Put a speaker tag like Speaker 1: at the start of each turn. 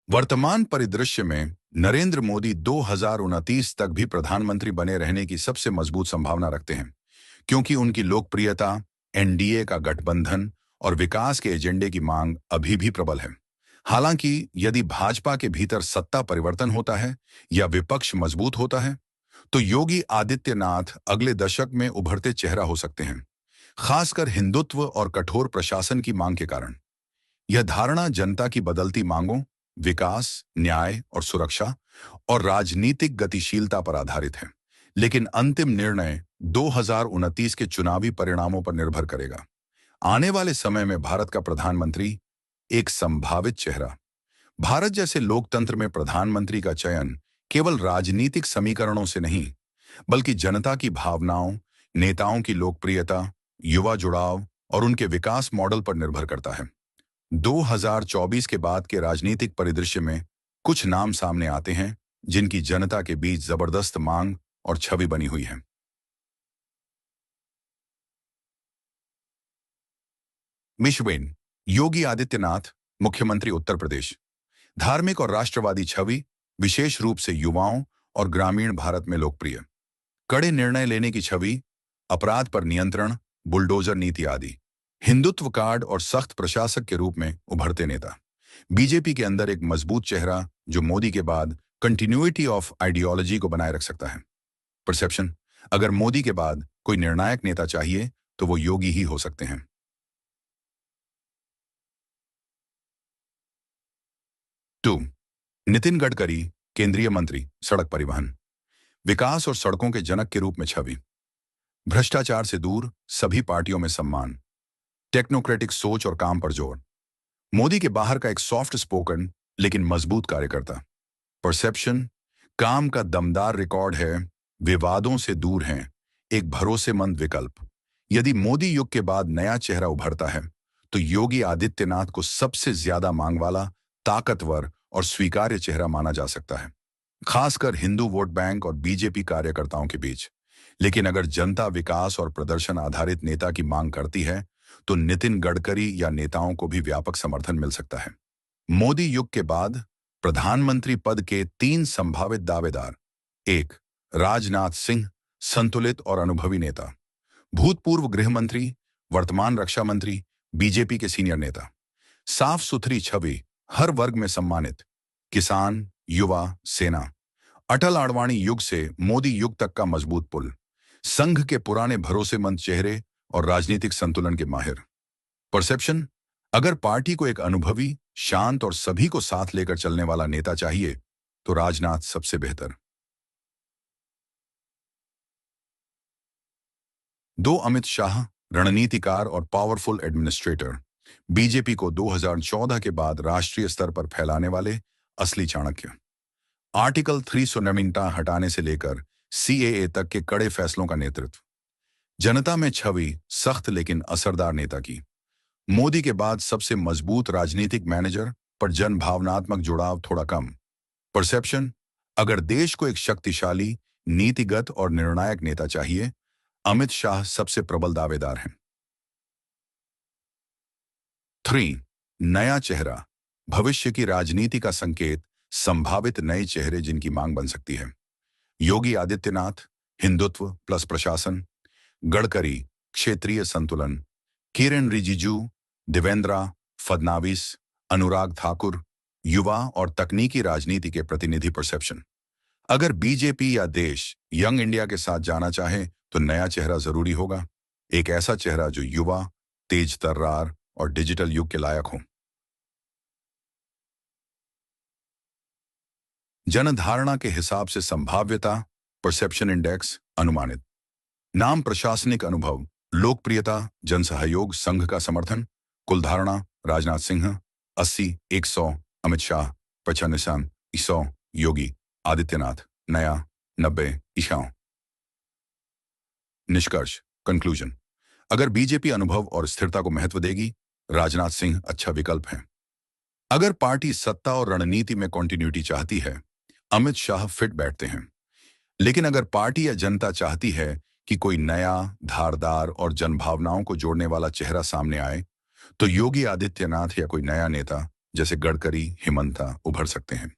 Speaker 1: वर्तमान परिदृश्य में नरेंद्र मोदी 2029 तक भी प्रधानमंत्री बने रहने की सबसे मजबूत संभावना रखते हैं, क्योंकि उनकी लोकप्रियता, एनडीए का गठबंधन और विकास के एजेंडे की मांग अभी भी प्रबल है। हालांकि यदि भाजपा के भीतर सत्ता परिवर्तन होता है या विपक्ष मजबूत होता है, तो योगी आदित्यनाथ अगले दशक में उभरते चेहरा हो सकते हैं, खासकर हिंदुत्व और कठोर प्रशासन की मांग के कारण। यह धारणा जनता की बदलती मांगों, विकास, न्याय और सुरक्षा और राजनीतिक गतिशीलता पर आधारित है। लेकिन अंतिम निर्णय 2029 के चुनावी परिणामों पर निर्भर करेगा। आने वाले समय में भारत का प्रधानमंत्री एक संभावित चेहरा। भारत जैसे लोकतंत्र में प्रधानमंत्री का चयन केवल राजनीतिक समीकरणों से नहीं, बल्कि जनता की भावनाओं, नेताओं की लोकप्रियता, युवा जुड़ाव और उनके विकास मॉडल पर निर्भर करता है। 2024 के बाद के राजनीतिक परिदृश्य में कुछ नाम सामने आते हैं जिनकी जनता के बीच जबरदस्त मांग और छवि बनी हुई है। मिशवेन, योगी आदित्यनाथ, मुख्यमंत्री उत्तर प्रदेश। धार्मिक और राष्ट्रवादी छवि, विशेष रूप से युवाओं और ग्रामीण भारत में लोकप्रिय। कड़े निर्णय लेने की छवि, अपराध पर नियंत्रण, बुलडोजर नीति आदि। हिंदुत्व कार्ड और सख्त प्रशासक के रूप में उभरते नेता। बीजेपी के अंदर एक मजबूत चेहरा जो मोदी के बाद कंटिन्यूटी ऑफ आइडियोलॉजी को बनाए रख सकता है। परसेप्शन, अगर मोदी के बाद कोई निर्णायक नेता चाहिए तो वो योगी ही हो सकते हैं। 2. नितिन गडकरी, केंद्रीय मंत्री, सड़क परिवहन, विकास और सड़कों के जनक के रूप में छवि। भ्रष्टाचार से दूर, सभी पार्टियों में सम्मान, टेक्नोक्रेटिक सोच और काम पर जोर। मोदी के बाहर का एक सॉफ्ट स्पोकन लेकिन मजबूत कार्यकर्ता। परसेप्शन, काम का दमदार रिकॉर्ड है, विवादों से दूर हैं, एक भरोसेमंद विकल्प। यदि मोदी युग के बाद नया चेहरा उभरता है तो योगी आदित्यनाथ को सबसे ज्यादा मांग वाला, ताकतवर और स्वीकार्य चेहरा माना जा सकता है, खासकर हिंदू वोट बैंक और बीजेपी कार्यकर्ताओं के बीच। लेकिन अगर जनता विकास और प्रदर्शन आधारित नेता की मांग करती है तो नितिन गडकरी या नेताओं को भी व्यापक समर्थन मिल सकता है। मोदी युग के बाद प्रधानमंत्री पद के 3 संभावित दावेदार। 1. राजनाथ सिंह, संतुलित और अनुभवी नेता, भूतपूर्व गृह मंत्री, वर्तमान रक्षा मंत्री, बीजेपी के सीनियर नेता। साफ सुथरी छवि, हर वर्ग में सम्मानित, किसान, युवा, सेना। अटल आडवाणी युग से मोदी युग तक का मजबूत पुल, संघ के पुराने भरोसेमंद चेहरे और राजनीतिक संतुलन के माहिर। परसेप्शन, अगर पार्टी को एक अनुभवी, शांत और सभी को साथ लेकर चलने वाला नेता चाहिए तो राजनाथ सबसे बेहतर। 2. अमित शाह, रणनीतिकार और पावरफुल एडमिनिस्ट्रेटर, बीजेपी को 2014 के बाद राष्ट्रीय स्तर पर फैलाने वाले असली चाणक्य। आर्टिकल 370 हटाने से लेकर सीएए तक के कड़े फैसलों का नेतृत्व। जनता में छवि सख्त लेकिन असरदार नेता की। मोदी के बाद सबसे मजबूत राजनीतिक मैनेजर, पर जन भावनात्मक जुड़ाव थोड़ा कम। परसेप्शन, अगर देश को एक शक्तिशाली, नीतिगत और निर्णायक नेता चाहिए, अमित शाह सबसे प्रबल दावेदार हैं। 3. नया चेहरा, भविष्य की राजनीति का संकेत, संभावित नए चेहरे जिनकी मांग बन सकती है। योगी आदित्यनाथ, हिंदुत्व प्लस प्रशासन, गडकरी, क्षेत्रीय संतुलन, किरेन रिजिजू, देवेंद्र फडणवीस, अनुराग ठाकुर, युवा और तकनीकी राजनीति के प्रतिनिधि। परसेप्शन, अगर बीजेपी या देश यंग इंडिया के साथ जाना चाहे तो नया चेहरा जरूरी होगा, एक ऐसा चेहरा जो युवा, तेज तर्रार और डिजिटल युग के लायक हो। जनधारणा के हिसाब से संभाव्यता, परसेप्शन इंडेक्स, अनुमानित नाम, प्रशासनिक अनुभव, लोकप्रियता, जनसहयोग, संघ का समर्थन। कुल धारणा, राजनाथ सिंह 80, 100, अमित शाह 95, 100, योगी आदित्यनाथ नया 90, ईशाओं। निष्कर्ष, कंक्लूजन, अगर बीजेपी अनुभव और स्थिरता को महत्व देगी, राजनाथ सिंह अच्छा विकल्प है। अगर पार्टी सत्ता और रणनीति में कॉन्टिन्यूटी चाहती है, अमित शाह फिट बैठते हैं। लेकिन अगर पार्टी या जनता चाहती है कि कोई नया, धारदार और जनभावनाओं को जोड़ने वाला चेहरा सामने आए, तो योगी आदित्यनाथ या कोई नया नेता जैसे गडकरी, हिमंता उभर सकते हैं।